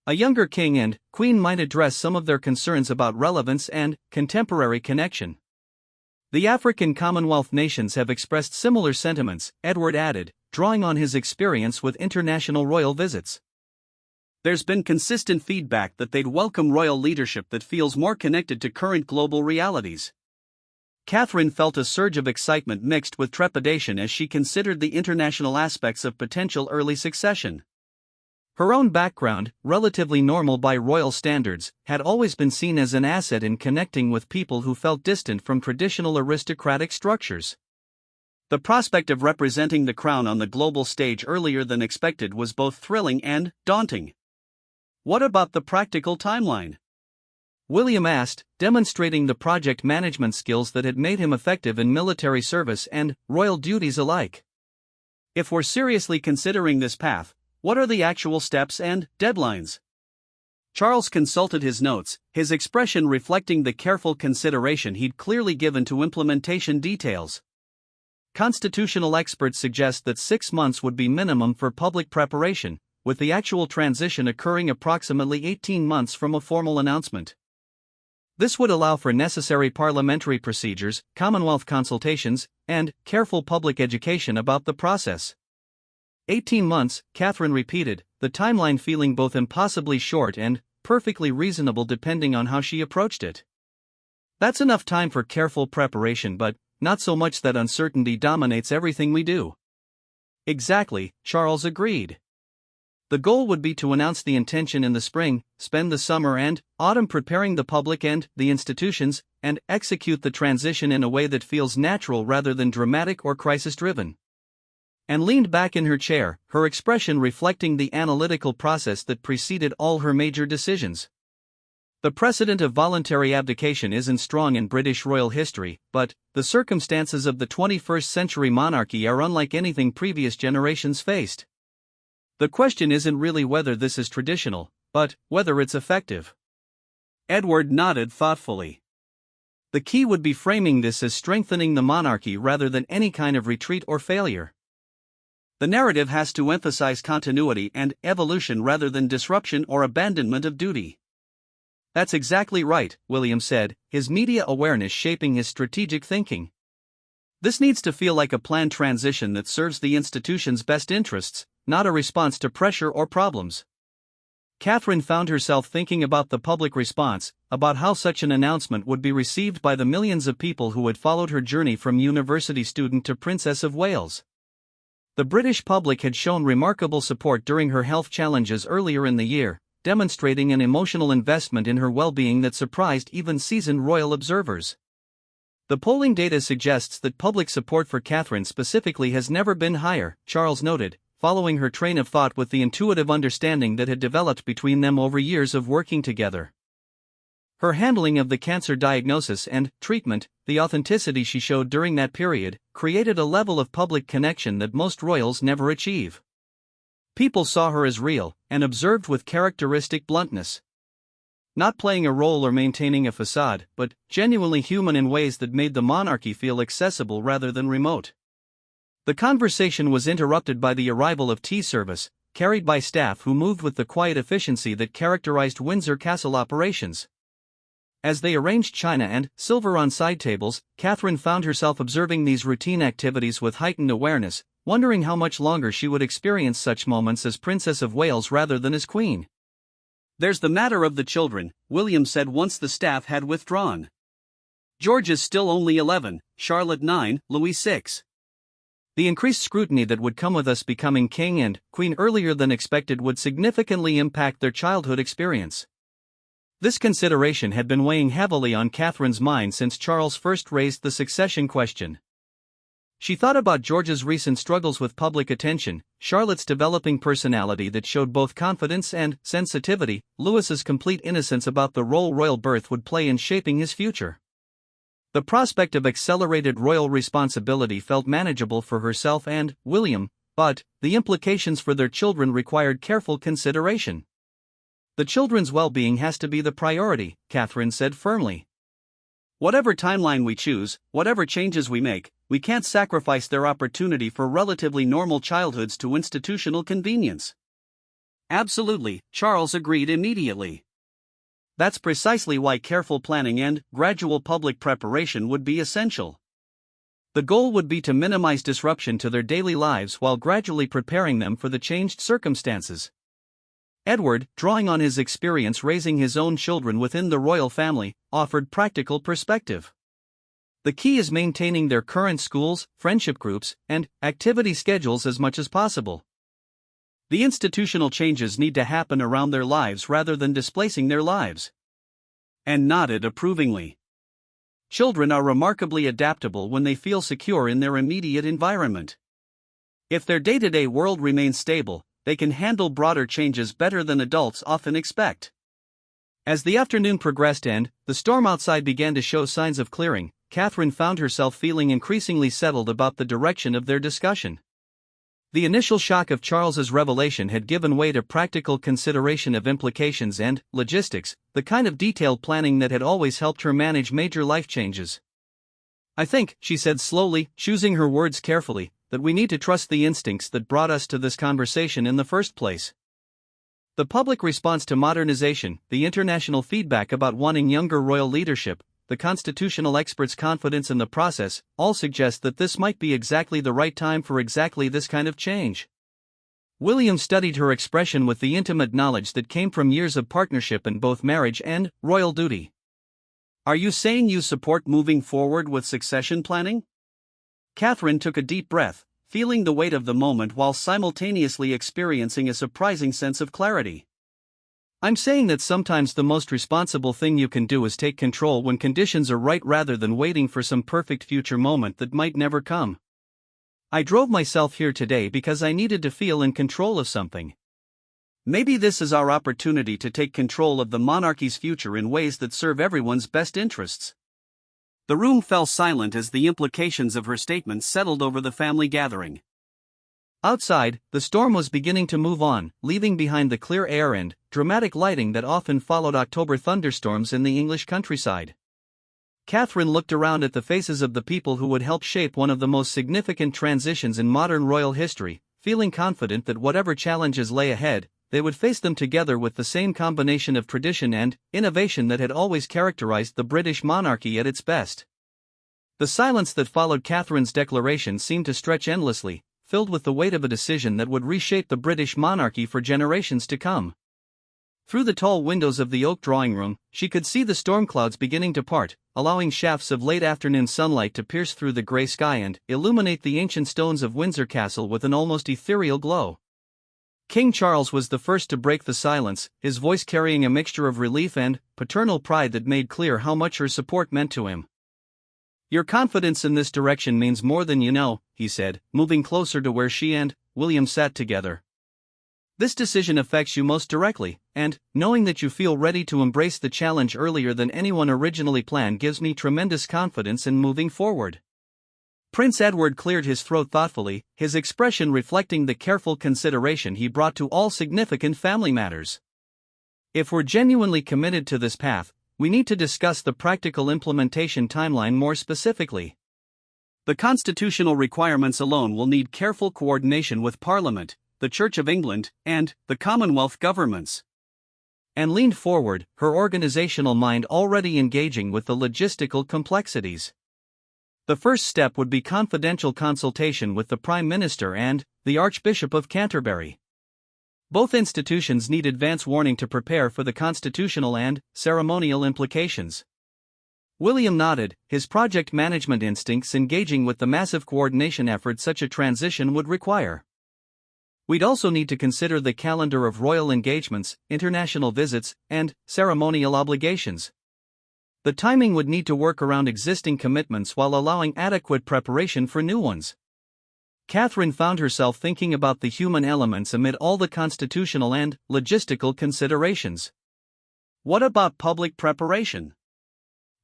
A younger king and queen might address some of their concerns about relevance and contemporary connection. The African Commonwealth nations have expressed similar sentiments, Edward added, drawing on his experience with international royal visits. There's been consistent feedback that they'd welcome royal leadership that feels more connected to current global realities. Catherine felt a surge of excitement mixed with trepidation as she considered the international aspects of potential early succession. Her own background, relatively normal by royal standards, had always been seen as an asset in connecting with people who felt distant from traditional aristocratic structures. The prospect of representing the crown on the global stage earlier than expected was both thrilling and daunting. What about the practical timeline? William asked, demonstrating the project management skills that had made him effective in military service and royal duties alike. If we're seriously considering this path, what are the actual steps and deadlines? Charles consulted his notes, his expression reflecting the careful consideration he'd clearly given to implementation details. Constitutional experts suggest that 6 months would be minimum for public preparation, with the actual transition occurring approximately 18 months from a formal announcement. This would allow for necessary parliamentary procedures, Commonwealth consultations, and careful public education about the process. 18 months, Catherine repeated, the timeline feeling both impossibly short and perfectly reasonable depending on how she approached it. That's enough time for careful preparation, but not so much that uncertainty dominates everything we do. Exactly, Charles agreed. The goal would be to announce the intention in the spring, spend the summer and autumn preparing the public and the institutions, and execute the transition in a way that feels natural rather than dramatic or crisis-driven. And leaned back in her chair, her expression reflecting the analytical process that preceded all her major decisions. The precedent of voluntary abdication isn't strong in British royal history, but the circumstances of the 21st century monarchy are unlike anything previous generations faced. The question isn't really whether this is traditional, but whether it's effective. Edward nodded thoughtfully. The key would be framing this as strengthening the monarchy rather than any kind of retreat or failure. The narrative has to emphasize continuity and evolution rather than disruption or abandonment of duty. That's exactly right, William said, his media awareness shaping his strategic thinking. This needs to feel like a planned transition that serves the institution's best interests, not a response to pressure or problems. Catherine found herself thinking about the public response, about how such an announcement would be received by the millions of people who had followed her journey from university student to Princess of Wales. The British public had shown remarkable support during her health challenges earlier in the year, demonstrating an emotional investment in her well-being that surprised even seasoned royal observers. The polling data suggests that public support for Catherine specifically has never been higher, Charles noted, following her train of thought with the intuitive understanding that had developed between them over years of working together. Her handling of the cancer diagnosis and treatment, the authenticity she showed during that period, created a level of public connection that most royals never achieve. People saw her as real, and observed with characteristic bluntness. Not playing a role or maintaining a facade, but genuinely human in ways that made the monarchy feel accessible rather than remote. The conversation was interrupted by the arrival of tea service, carried by staff who moved with the quiet efficiency that characterized Windsor Castle operations. As they arranged china and silver on side tables, Catherine found herself observing these routine activities with heightened awareness, wondering how much longer she would experience such moments as Princess of Wales rather than as Queen. There's the matter of the children, William said once the staff had withdrawn. George is still only 11, Charlotte 9, Louis 6. The increased scrutiny that would come with us becoming king and queen earlier than expected would significantly impact their childhood experience. This consideration had been weighing heavily on Catherine's mind since Charles first raised the succession question. She thought about George's recent struggles with public attention, Charlotte's developing personality that showed both confidence and sensitivity, Louis's complete innocence about the role royal birth would play in shaping his future. The prospect of accelerated royal responsibility felt manageable for herself and William, but the implications for their children required careful consideration. The children's well-being has to be the priority, Catherine said firmly. Whatever timeline we choose, whatever changes we make, we can't sacrifice their opportunity for relatively normal childhoods to institutional convenience. Absolutely, Charles agreed immediately. That's precisely why careful planning and gradual public preparation would be essential. The goal would be to minimize disruption to their daily lives while gradually preparing them for the changed circumstances. Edward, drawing on his experience raising his own children within the royal family, offered practical perspective. The key is maintaining their current schools, friendship groups, and activity schedules as much as possible. The institutional changes need to happen around their lives rather than displacing their lives. And nodded approvingly. Children are remarkably adaptable when they feel secure in their immediate environment. If their day-to-day world remains stable, they can handle broader changes better than adults often expect. As the afternoon progressed and the storm outside began to show signs of clearing, Catherine found herself feeling increasingly settled about the direction of their discussion. The initial shock of Charles's revelation had given way to practical consideration of implications and logistics, the kind of detailed planning that had always helped her manage major life changes. "I think," she said slowly, choosing her words carefully, "that we need to trust the instincts that brought us to this conversation in the first place. The public response to modernization, the international feedback about wanting younger royal leadership, the constitutional experts' confidence in the process, all suggest that this might be exactly the right time for exactly this kind of change." William studied her expression with the intimate knowledge that came from years of partnership in both marriage and royal duty. "Are you saying you support moving forward with succession planning?" Catherine took a deep breath, feeling the weight of the moment while simultaneously experiencing a surprising sense of clarity. "I'm saying that sometimes the most responsible thing you can do is take control when conditions are right rather than waiting for some perfect future moment that might never come. I drove myself here today because I needed to feel in control of something. Maybe this is our opportunity to take control of the monarchy's future in ways that serve everyone's best interests." The room fell silent as the implications of her statements settled over the family gathering. Outside, the storm was beginning to move on, leaving behind the clear air and dramatic lighting that often followed October thunderstorms in the English countryside. Catherine looked around at the faces of the people who would help shape one of the most significant transitions in modern royal history, feeling confident that whatever challenges lay ahead, they would face them together with the same combination of tradition and innovation that had always characterized the British monarchy at its best. The silence that followed Catherine's declaration seemed to stretch endlessly, filled with the weight of a decision that would reshape the British monarchy for generations to come. Through the tall windows of the oak drawing room, she could see the storm clouds beginning to part, allowing shafts of late afternoon sunlight to pierce through the grey sky and illuminate the ancient stones of Windsor Castle with an almost ethereal glow. King Charles was the first to break the silence, his voice carrying a mixture of relief and paternal pride that made clear how much her support meant to him. "Your confidence in this direction means more than you know," he said, moving closer to where she and William sat together. "This decision affects you most directly, and knowing that you feel ready to embrace the challenge earlier than anyone originally planned gives me tremendous confidence in moving forward." Prince Edward cleared his throat thoughtfully, his expression reflecting the careful consideration he brought to all significant family matters. "If we're genuinely committed to this path, we need to discuss the practical implementation timeline more specifically. The constitutional requirements alone will need careful coordination with Parliament, the Church of England, and the Commonwealth governments." And leaned forward, her organizational mind already engaging with the logistical complexities. The first step would be confidential consultation with the Prime Minister and the Archbishop of Canterbury. Both institutions need advance warning to prepare for the constitutional and ceremonial implications. William nodded, his project management instincts engaging with the massive coordination effort such a transition would require. "We'd also need to consider the calendar of royal engagements, international visits, and ceremonial obligations. The timing would need to work around existing commitments while allowing adequate preparation for new ones." Catherine found herself thinking about the human elements amid all the constitutional and logistical considerations. What about public preparation?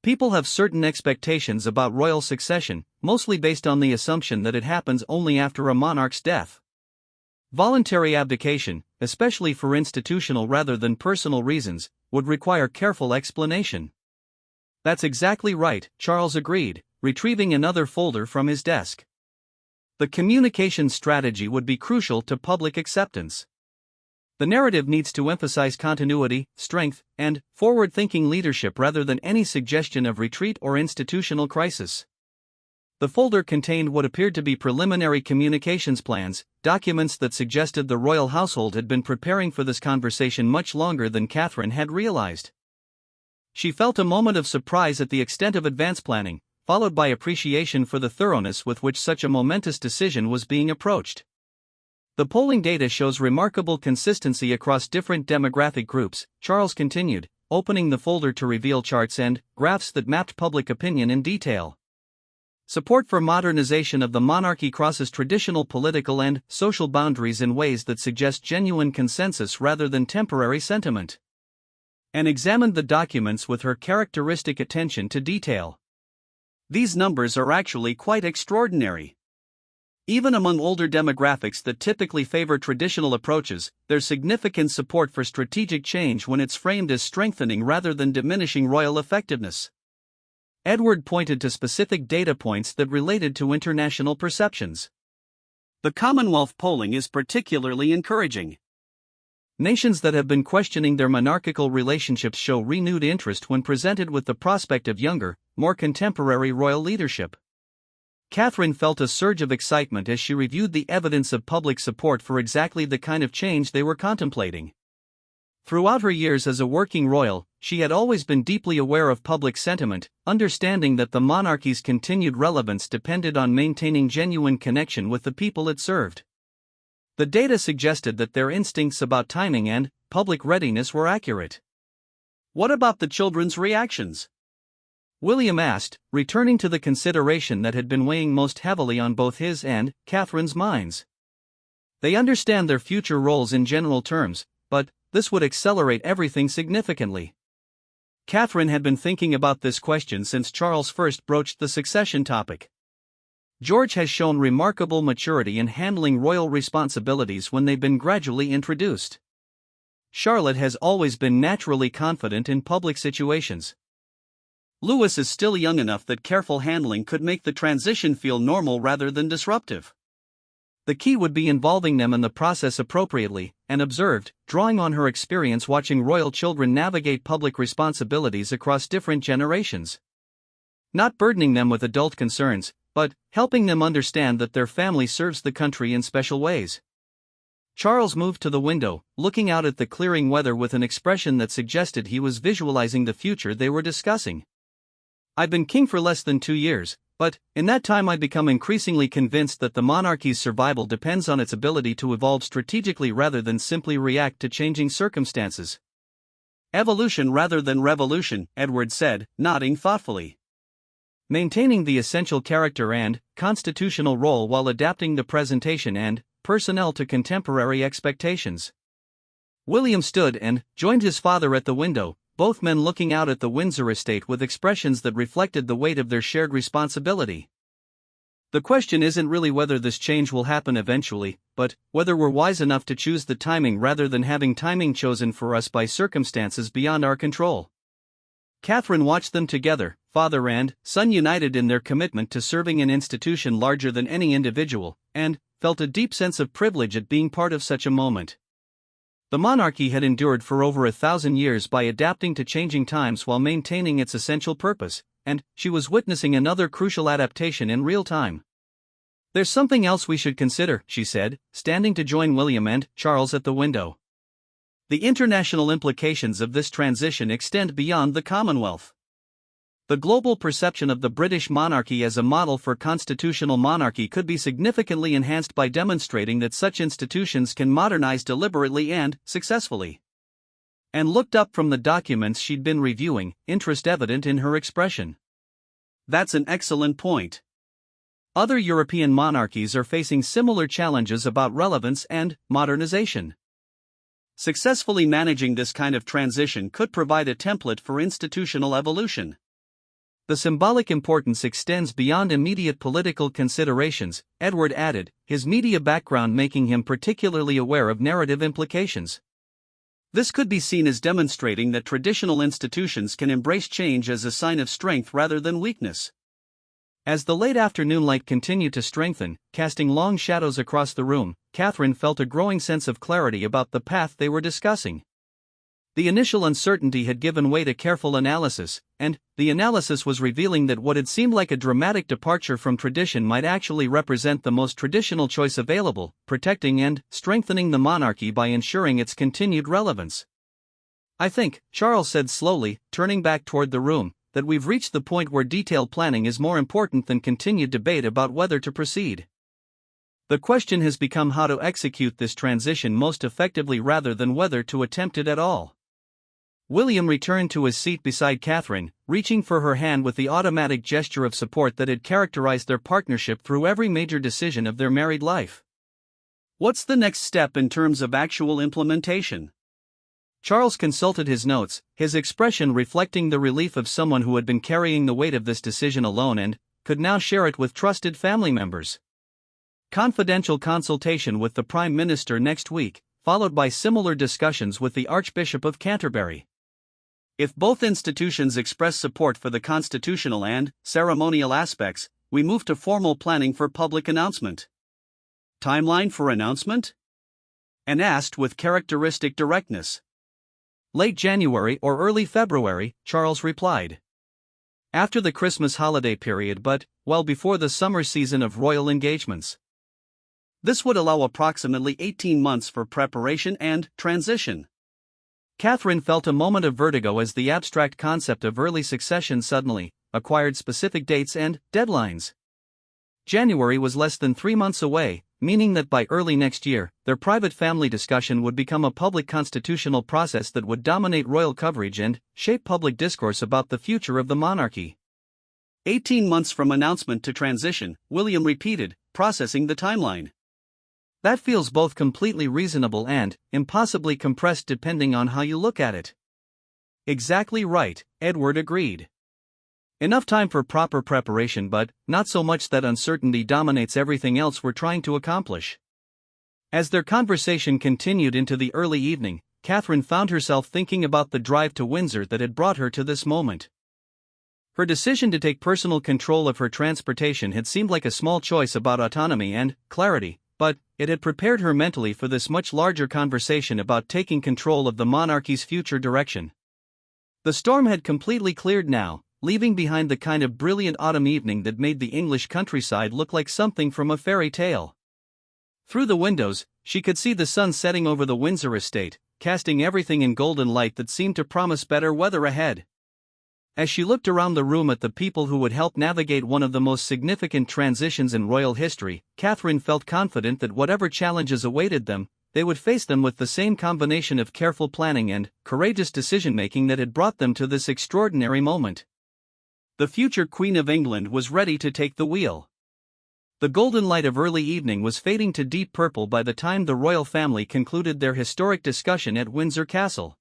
People have certain expectations about royal succession, mostly based on the assumption that it happens only after a monarch's death. Voluntary abdication, especially for institutional rather than personal reasons, would require careful explanation. That's exactly right, Charles agreed, retrieving another folder from his desk. The communication strategy would be crucial to public acceptance. The narrative needs to emphasize continuity, strength, and forward-thinking leadership rather than any suggestion of retreat or institutional crisis. The folder contained what appeared to be preliminary communications plans, documents that suggested the royal household had been preparing for this conversation much longer than Catherine had realized. She felt a moment of surprise at the extent of advance planning, followed by appreciation for the thoroughness with which such a momentous decision was being approached. The polling data shows remarkable consistency across different demographic groups, Charles continued, opening the folder to reveal charts and graphs that mapped public opinion in detail. Support for modernization of the monarchy crosses traditional political and social boundaries in ways that suggest genuine consensus rather than temporary sentiment. Anne examined the documents with her characteristic attention to detail. These numbers are actually quite extraordinary. Even among older demographics that typically favor traditional approaches, there's significant support for strategic change when it's framed as strengthening rather than diminishing royal effectiveness. Edward pointed to specific data points that related to international perceptions. The Commonwealth polling is particularly encouraging. Nations that have been questioning their monarchical relationships show renewed interest when presented with the prospect of younger, more contemporary royal leadership. Catherine felt a surge of excitement as she reviewed the evidence of public support for exactly the kind of change they were contemplating. Throughout her years as a working royal, she had always been deeply aware of public sentiment, understanding that the monarchy's continued relevance depended on maintaining genuine connection with the people it served. The data suggested that their instincts about timing and public readiness were accurate. What about the children's reactions? William asked, returning to the consideration that had been weighing most heavily on both his and Catherine's minds. They understand their future roles in general terms, but this would accelerate everything significantly. Catherine had been thinking about this question since Charles first broached the succession topic. George has shown remarkable maturity in handling royal responsibilities when they've been gradually introduced. Charlotte has always been naturally confident in public situations. Louis is still young enough that careful handling could make the transition feel normal rather than disruptive. The key would be involving them in the process appropriately, and observed, drawing on her experience watching royal children navigate public responsibilities across different generations. Not burdening them with adult concerns, but helping them understand that their family serves the country in special ways. Charles moved to the window, looking out at the clearing weather with an expression that suggested he was visualizing the future they were discussing. I've been king for less than 2 years, but in that time I've become increasingly convinced that the monarchy's survival depends on its ability to evolve strategically rather than simply react to changing circumstances. Evolution rather than revolution, Edward said, nodding thoughtfully. Maintaining the essential character and constitutional role while adapting the presentation and personnel to contemporary expectations. William stood and joined his father at the window, both men looking out at the Windsor estate with expressions that reflected the weight of their shared responsibility. The question isn't really whether this change will happen eventually, but whether we're wise enough to choose the timing rather than having timing chosen for us by circumstances beyond our control. Catherine watched them together, father and son united in their commitment to serving an institution larger than any individual, and felt a deep sense of privilege at being part of such a moment. The monarchy had endured for over 1,000 years by adapting to changing times while maintaining its essential purpose, and she was witnessing another crucial adaptation in real time. There's something else we should consider, she said, standing to join William and Charles at the window. The international implications of this transition extend beyond the Commonwealth. The global perception of the British monarchy as a model for constitutional monarchy could be significantly enhanced by demonstrating that such institutions can modernize deliberately and successfully. Anne looked up from the documents she'd been reviewing, interest evident in her expression. That's an excellent point. Other European monarchies are facing similar challenges about relevance and modernization. Successfully managing this kind of transition could provide a template for institutional evolution. The symbolic importance extends beyond immediate political considerations, Edward added, his media background making him particularly aware of narrative implications. This could be seen as demonstrating that traditional institutions can embrace change as a sign of strength rather than weakness. As the late afternoon light continued to strengthen, casting long shadows across the room, Catherine felt a growing sense of clarity about the path they were discussing. The initial uncertainty had given way to careful analysis, and the analysis was revealing that what had seemed like a dramatic departure from tradition might actually represent the most traditional choice available, protecting and strengthening the monarchy by ensuring its continued relevance. "I think," Charles said slowly, turning back toward the room, "that we've reached the point where detailed planning is more important than continued debate about whether to proceed. The question has become how to execute this transition most effectively rather than whether to attempt it at all." William returned to his seat beside Catherine, reaching for her hand with the automatic gesture of support that had characterized their partnership through every major decision of their married life. "What's the next step in terms of actual implementation?" Charles consulted his notes, his expression reflecting the relief of someone who had been carrying the weight of this decision alone and could now share it with trusted family members. "Confidential consultation with the Prime Minister next week, followed by similar discussions with the Archbishop of Canterbury. If both institutions express support for the constitutional and ceremonial aspects, we move to formal planning for public announcement." "Timeline for announcement?" Anne asked with characteristic directness. "Late January or early February," Charles replied. "After the Christmas holiday period, but well before the summer season of royal engagements." This would allow approximately 18 months for preparation and transition. Catherine felt a moment of vertigo as the abstract concept of early succession suddenly acquired specific dates and deadlines. January was less than 3 months away, meaning that by early next year, their private family discussion would become a public constitutional process that would dominate royal coverage and shape public discourse about the future of the monarchy. 18 months from announcement to transition, William repeated, processing the timeline. "That feels both completely reasonable and impossibly compressed depending on how you look at it." "Exactly right," Edward agreed. "Enough time for proper preparation, but not so much that uncertainty dominates everything else we're trying to accomplish." As their conversation continued into the early evening, Catherine found herself thinking about the drive to Windsor that had brought her to this moment. Her decision to take personal control of her transportation had seemed like a small choice about autonomy and clarity, but it had prepared her mentally for this much larger conversation about taking control of the monarchy's future direction. The storm had completely cleared now, leaving behind the kind of brilliant autumn evening that made the English countryside look like something from a fairy tale. Through the windows, she could see the sun setting over the Windsor estate, casting everything in golden light that seemed to promise better weather ahead. As she looked around the room at the people who would help navigate one of the most significant transitions in royal history, Catherine felt confident that whatever challenges awaited them, they would face them with the same combination of careful planning and courageous decision-making that had brought them to this extraordinary moment. The future Queen of England was ready to take the wheel. The golden light of early evening was fading to deep purple by the time the royal family concluded their historic discussion at Windsor Castle.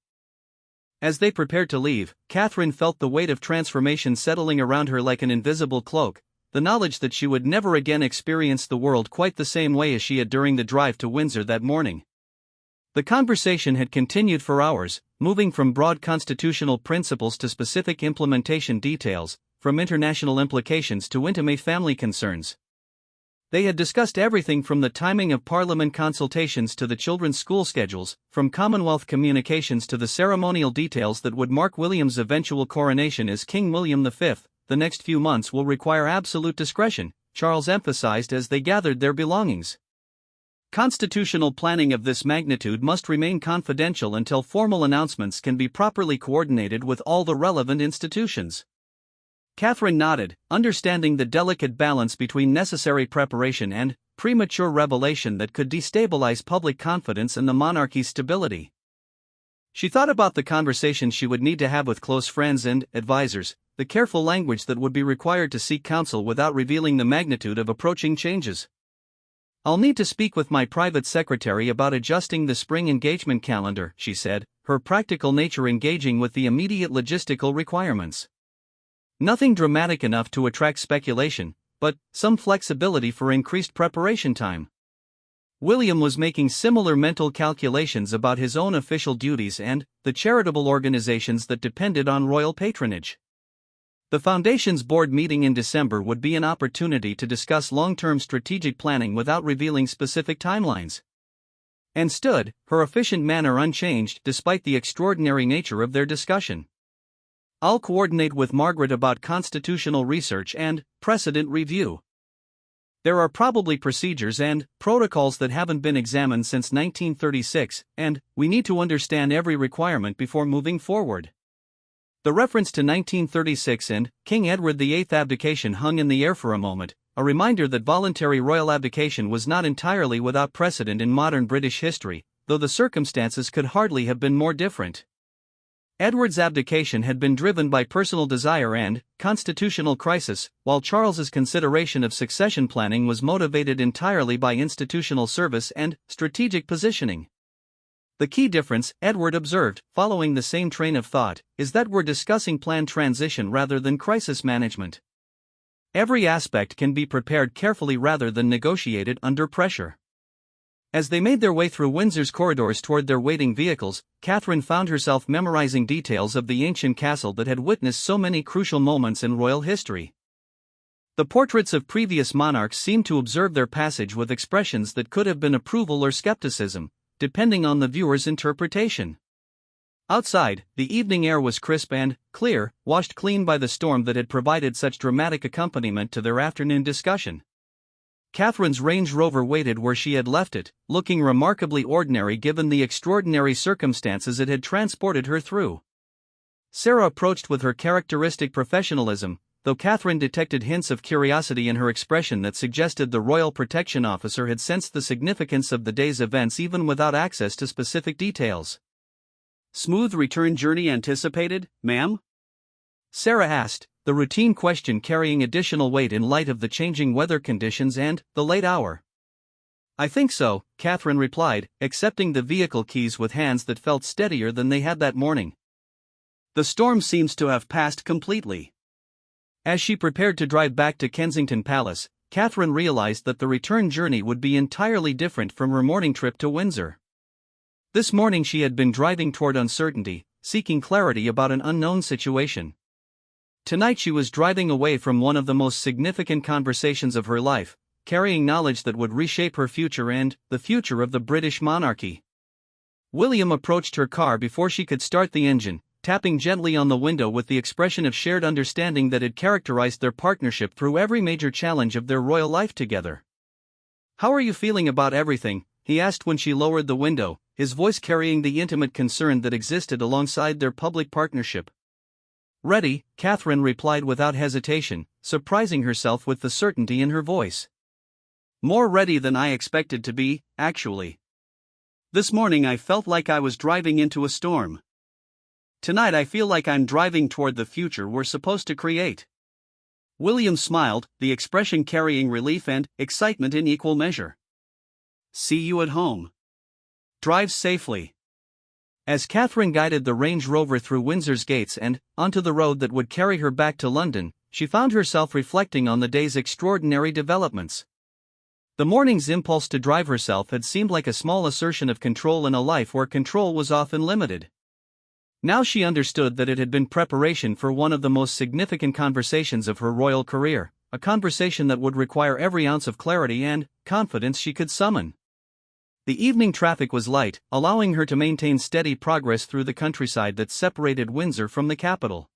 As they prepared to leave, Catherine felt the weight of transformation settling around her like an invisible cloak, the knowledge that she would never again experience the world quite the same way as she had during the drive to Windsor that morning. The conversation had continued for hours, moving from broad constitutional principles to specific implementation details, from international implications to intimate family concerns. They had discussed everything from the timing of Parliament consultations to the children's school schedules, from Commonwealth communications to the ceremonial details that would mark William's eventual coronation as King William V. "The next few months will require absolute discretion," Charles emphasized as they gathered their belongings. "Constitutional planning of this magnitude must remain confidential until formal announcements can be properly coordinated with all the relevant institutions." Catherine nodded, understanding the delicate balance between necessary preparation and premature revelation that could destabilize public confidence in the monarchy's stability. She thought about the conversations she would need to have with close friends and advisors, the careful language that would be required to seek counsel without revealing the magnitude of approaching changes. "I'll need to speak with my private secretary about adjusting the spring engagement calendar," she said, her practical nature engaging with the immediate logistical requirements. Nothing dramatic enough to attract speculation, but some flexibility for increased preparation time. William was making similar mental calculations about his own official duties and the charitable organizations that depended on royal patronage. The Foundation's board meeting in December would be an opportunity to discuss long-term strategic planning without revealing specific timelines. And stood, her efficient manner unchanged despite the extraordinary nature of their discussion. I'll coordinate with Margaret about constitutional research and precedent review. There are probably procedures and protocols that haven't been examined since 1936, and we need to understand every requirement before moving forward. The reference to 1936 and King Edward VIII abdication hung in the air for a moment, a reminder that voluntary royal abdication was not entirely without precedent in modern British history, though the circumstances could hardly have been more different. Edward's abdication had been driven by personal desire and constitutional crisis, while Charles's consideration of succession planning was motivated entirely by institutional service and strategic positioning. The key difference, Edward observed, following the same train of thought, is that we're discussing planned transition rather than crisis management. Every aspect can be prepared carefully rather than negotiated under pressure. As they made their way through Windsor's corridors toward their waiting vehicles, Catherine found herself memorizing details of the ancient castle that had witnessed so many crucial moments in royal history. The portraits of previous monarchs seemed to observe their passage with expressions that could have been approval or skepticism, depending on the viewer's interpretation. Outside, the evening air was crisp and clear, washed clean by the storm that had provided such dramatic accompaniment to their afternoon discussion. Catherine's Range Rover waited where she had left it, looking remarkably ordinary given the extraordinary circumstances it had transported her through. Sarah approached with her characteristic professionalism, though Catherine detected hints of curiosity in her expression that suggested the Royal Protection Officer had sensed the significance of the day's events even without access to specific details. Smooth return journey anticipated, ma'am? Sarah asked, the routine question carrying additional weight in light of the changing weather conditions and the late hour. I think so, Catherine replied, accepting the vehicle keys with hands that felt steadier than they had that morning. The storm seems to have passed completely. As she prepared to drive back to Kensington Palace, Catherine realized that the return journey would be entirely different from her morning trip to Windsor. This morning she had been driving toward uncertainty, seeking clarity about an unknown situation. Tonight she was driving away from one of the most significant conversations of her life, carrying knowledge that would reshape her future and the future of the British monarchy. William approached her car before she could start the engine, tapping gently on the window with the expression of shared understanding that had characterized their partnership through every major challenge of their royal life together. "How are you feeling about everything?" he asked when she lowered the window, his voice carrying the intimate concern that existed alongside their public partnership. "Ready," Catherine replied without hesitation, surprising herself with the certainty in her voice. "More ready than I expected to be, actually. This morning I felt like I was driving into a storm. Tonight I feel like I'm driving toward the future we're supposed to create." William smiled, the expression carrying relief and excitement in equal measure. "See you at home. Drive safely." As Catherine guided the Range Rover through Windsor's gates and onto the road that would carry her back to London, she found herself reflecting on the day's extraordinary developments. The morning's impulse to drive herself had seemed like a small assertion of control in a life where control was often limited. Now she understood that it had been preparation for one of the most significant conversations of her royal career, a conversation that would require every ounce of clarity and confidence she could summon. The evening traffic was light, allowing her to maintain steady progress through the countryside that separated Windsor from the capital.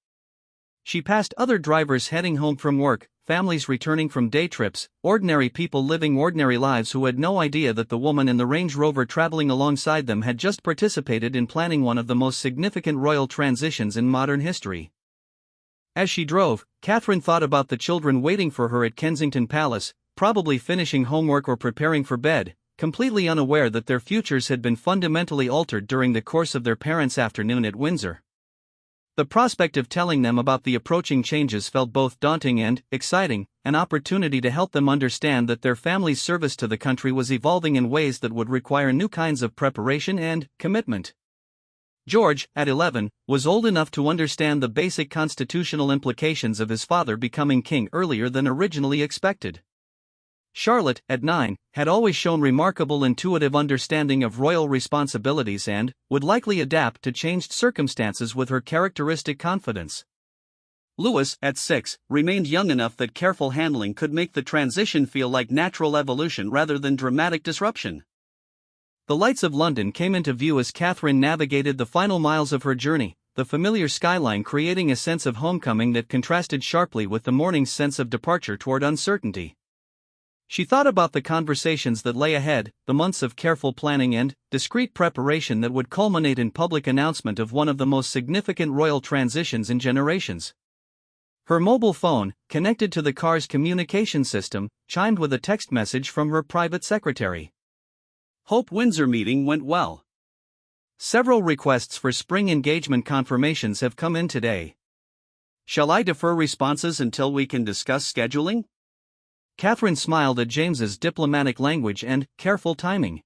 She passed other drivers heading home from work, families returning from day trips, ordinary people living ordinary lives who had no idea that the woman in the Range Rover traveling alongside them had just participated in planning one of the most significant royal transitions in modern history. As she drove, Catherine thought about the children waiting for her at Kensington Palace, probably finishing homework or preparing for bed, completely unaware that their futures had been fundamentally altered during the course of their parents' afternoon at Windsor. The prospect of telling them about the approaching changes felt both daunting and exciting, an opportunity to help them understand that their family's service to the country was evolving in ways that would require new kinds of preparation and commitment. George, at 11, was old enough to understand the basic constitutional implications of his father becoming king earlier than originally expected. Charlotte, at 9, had always shown remarkable intuitive understanding of royal responsibilities and would likely adapt to changed circumstances with her characteristic confidence. Louis, at 6, remained young enough that careful handling could make the transition feel like natural evolution rather than dramatic disruption. The lights of London came into view as Catherine navigated the final miles of her journey, the familiar skyline creating a sense of homecoming that contrasted sharply with the morning's sense of departure toward uncertainty. She thought about the conversations that lay ahead, the months of careful planning and discreet preparation that would culminate in public announcement of one of the most significant royal transitions in generations. Her mobile phone, connected to the car's communication system, chimed with a text message from her private secretary. Hope Windsor meeting went well. Several requests for spring engagement confirmations have come in today. Shall I defer responses until we can discuss scheduling? Catherine smiled at James's diplomatic language and careful timing.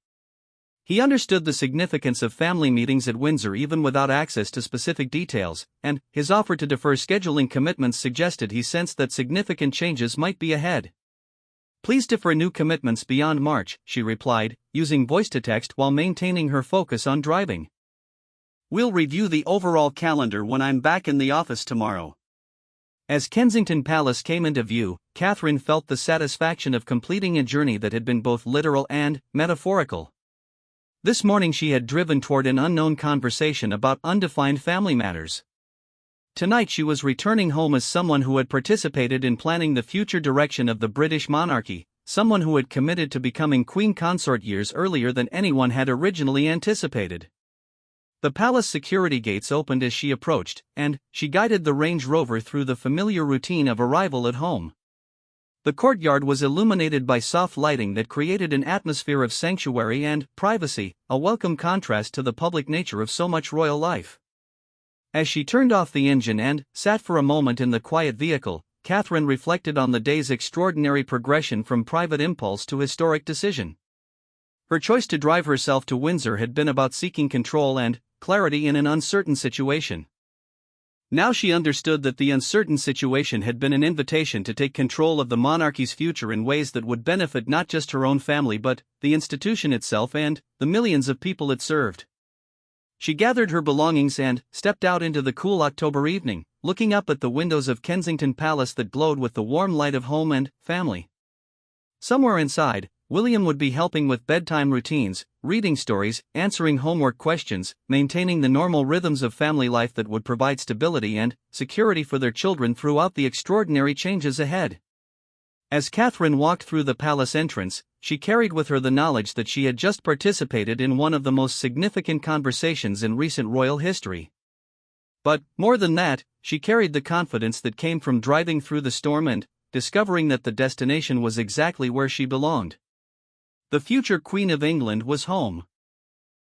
He understood the significance of family meetings at Windsor even without access to specific details, and his offer to defer scheduling commitments suggested he sensed that significant changes might be ahead. Please defer new commitments beyond March, she replied, using voice-to-text while maintaining her focus on driving. We'll review the overall calendar when I'm back in the office tomorrow. As Kensington Palace came into view, Catherine felt the satisfaction of completing a journey that had been both literal and metaphorical. This morning she had driven toward an unknown conversation about undefined family matters. Tonight she was returning home as someone who had participated in planning the future direction of the British monarchy, someone who had committed to becoming Queen Consort years earlier than anyone had originally anticipated. The palace security gates opened as she approached, and she guided the Range Rover through the familiar routine of arrival at home. The courtyard was illuminated by soft lighting that created an atmosphere of sanctuary and privacy, a welcome contrast to the public nature of so much royal life. As she turned off the engine and sat for a moment in the quiet vehicle, Catherine reflected on the day's extraordinary progression from private impulse to historic decision. Her choice to drive herself to Windsor had been about seeking control and clarity in an uncertain situation. Now she understood that the uncertain situation had been an invitation to take control of the monarchy's future in ways that would benefit not just her own family but the institution itself and the millions of people it served. She gathered her belongings and stepped out into the cool October evening, looking up at the windows of Kensington Palace that glowed with the warm light of home and family. Somewhere inside, William would be helping with bedtime routines, reading stories, answering homework questions, maintaining the normal rhythms of family life that would provide stability and security for their children throughout the extraordinary changes ahead. As Catherine walked through the palace entrance, she carried with her the knowledge that she had just participated in one of the most significant conversations in recent royal history. But, more than that, she carried the confidence that came from driving through the storm and discovering that the destination was exactly where she belonged. The future Queen of England was home.